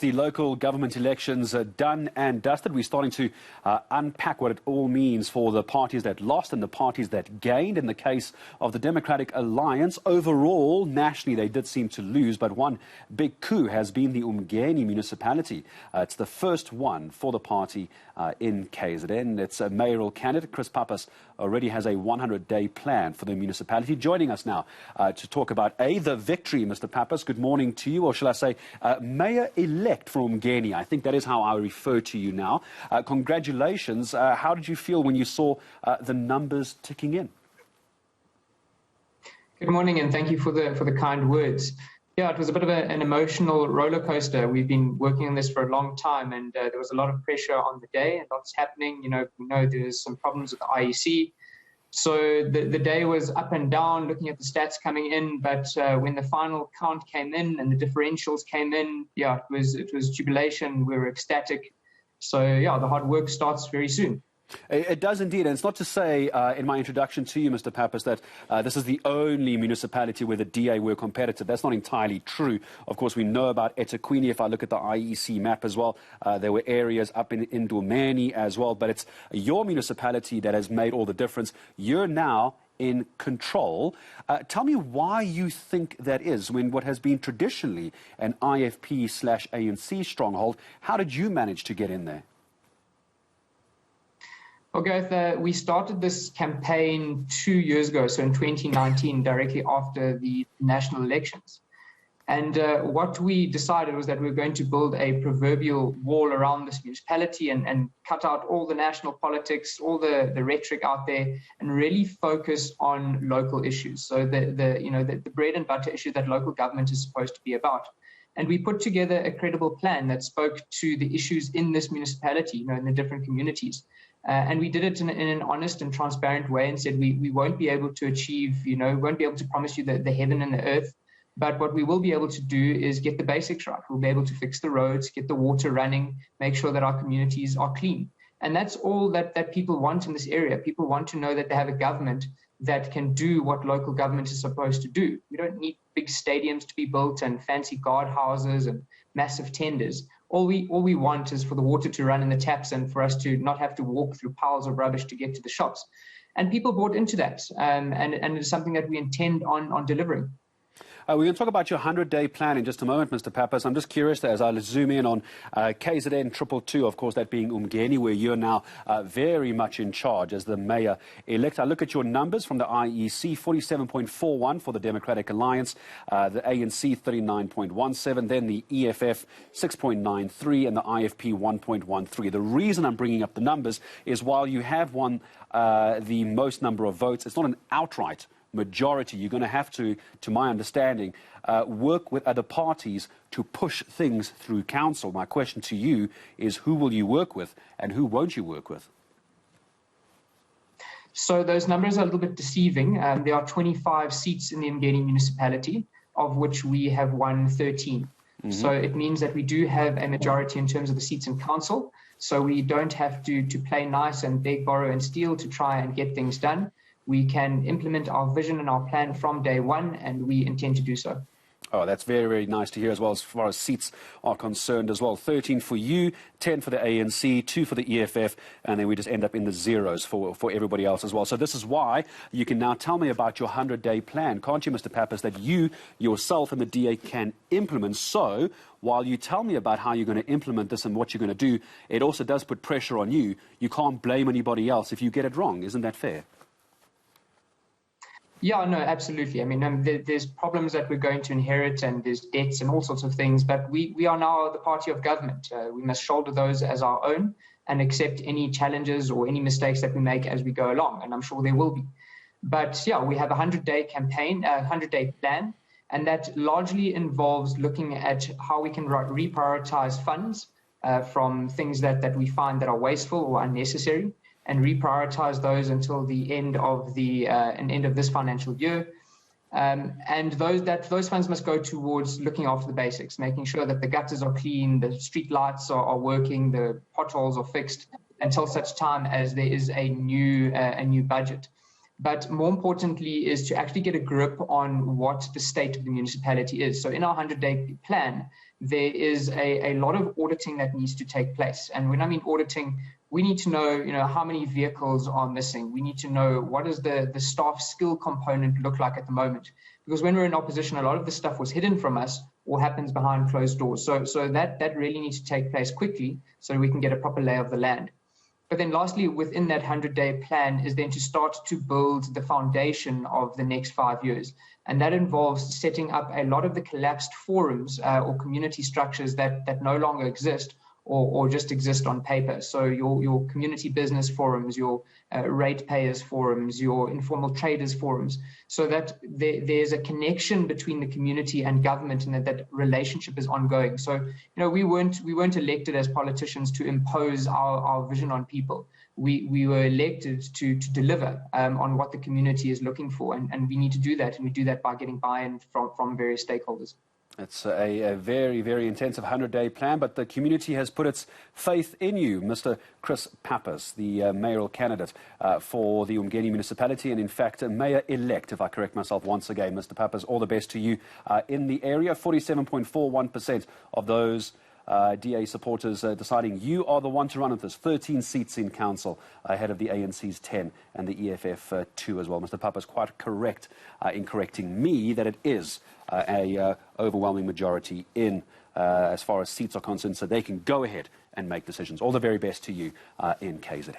The local government elections are done and dusted. We're starting to unpack what it all means for the parties that lost and the parties that gained. In the case of the Democratic Alliance, overall, nationally, they did seem to lose, but one big coup has been the uMngeni municipality. It's the first one for the party in KZN. Its mayoral candidate, Chris Pappas, already has a 100-day plan for the municipality. Joining us now to talk about, the victory, Mr. Pappas. Good morning to you, or shall I say, mayor-elect from uMngeni. I think that is how I refer to you now. Congratulations. How did you feel when you saw the numbers ticking in? Good morning, and thank you for the kind words. Yeah, it was a bit of an emotional roller coaster. We've been working on this for a long time, and there was a lot of pressure on the day, and lots happening. You know, we know there's some problems with the IEC. So the day was up and down, looking at the stats coming in, but when the final count came in and the differentials came in, yeah, it was jubilation. We were ecstatic. So yeah, the hard work starts very soon. It does indeed, and it's not to say in my introduction to you, Mr. Pappas, that this is the only municipality where the DA were competitive. That's not entirely true. Of course, we know about eThekwini. If I look at the IEC map as well, there were areas up in uMngeni as well, but it's your municipality that has made all the difference. You're now in control. Tell me why you think that is, when what has been traditionally an IFP/ANC stronghold. How did you manage to get in there? Well, Gareth, we started this campaign 2 years ago, so in 2019, directly after the national elections. And what we decided was that we were going to build a proverbial wall around this municipality and cut out all the national politics, all the rhetoric out there, and really focus on local issues. So the bread and butter issues that local government is supposed to be about. And we put together a credible plan that spoke to the issues in this municipality, in the different communities. And we did it in an honest and transparent way and said we won't be able to achieve, we won't be able to promise you the heaven and the earth. But what we will be able to do is get the basics right. We'll be able to fix the roads, get the water running, make sure that our communities are clean. And that's all that people want in this area. People want to know that they have a government that can do what local government is supposed to do. We don't need big stadiums to be built and fancy guardhouses and massive tenders. All we want is for the water to run in the taps and for us to not have to walk through piles of rubbish to get to the shops. And people bought into that, and it's something that we intend on delivering. We're going to talk about your 100-day plan in just a moment, Mr. Pappas. I'm just curious, as I zoom in on KZN 222, of course, that being uMngeni, where you're now very much in charge as the mayor-elect. I look at your numbers from the IEC, 47.41 for the Democratic Alliance, the ANC 39.17, then the EFF 6.93, and the IFP 1.13. The reason I'm bringing up the numbers is while you have won the most number of votes, it's not an outright majority. You're going to have to my understanding, work with other parties to push things through council. My question to you is, who will you work with and who won't you work with? So those numbers are a little bit deceiving. There are 25 seats in the uMngeni municipality, of which we have won 13. Mm-hmm. So it means that we do have a majority in terms of the seats in council. So we don't have to play nice and beg, borrow and steal to try and get things done. We can implement our vision and our plan from day one, and we intend to do so. Oh, that's very, very nice to hear as far as seats are concerned as well. 13 for you, 10 for the ANC, 2 for the EFF, and then we just end up in the zeros for everybody else as well. So this is why you can now tell me about your 100-day plan, can't you, Mr. Pappas, that you yourself and the DA can implement. So while you tell me about how you're going to implement this and what you're going to do, it also does put pressure on you. You can't blame anybody else if you get it wrong. Isn't that fair? Yeah, no, absolutely. I mean, there's problems that we're going to inherit, and there's debts and all sorts of things, but we are now the party of government. We must shoulder those as our own and accept any challenges or any mistakes that we make as we go along, and I'm sure there will be. But yeah, we have a 100-day campaign, a 100-day plan, and that largely involves looking at how we can reprioritize funds from things that we find that are wasteful or unnecessary, and reprioritize those until the end of this financial year. And those funds must go towards looking after the basics, making sure that the gutters are clean, the street lights are working, the potholes are fixed, until such time as there is a new budget. But more importantly is to actually get a grip on what the state of the municipality is. So in our 100-day plan, there is a lot of auditing that needs to take place. And when I mean auditing, we need to know, how many vehicles are missing. We need to know what does the staff skill component look like at the moment. Because when we're in opposition, a lot of the stuff was hidden from us or happens behind closed doors. So that really needs to take place quickly so we can get a proper lay of the land. But then lastly, within that 100-day plan is then to start to build the foundation of the next 5 years. And that involves setting up a lot of the collapsed forums or community structures that no longer exist or just exist on paper. So your community business forums, your ratepayers forums, your informal traders forums, so that there's a connection between the community and government, and that relationship is ongoing. So we weren't elected as politicians to impose our vision on people. We were elected to deliver on what the community is looking for, and we need to do that, and we do that by getting buy-in from various stakeholders. It's a very, very intensive 100-day plan, but the community has put its faith in you, Mr. Chris Pappas, the mayoral candidate for the uMngeni municipality, and in fact, a mayor-elect, if I correct myself once again. Mr. Pappas, all the best to you in the area. 47.41% of those DA supporters deciding you are the one to run at this. 13 seats in council ahead of the ANC's 10 and the EFF 2 as well. Mr. Pappas quite correct in correcting me that it is a overwhelming majority in as far as seats are concerned, so they can go ahead and make decisions. All the very best to you in KZN.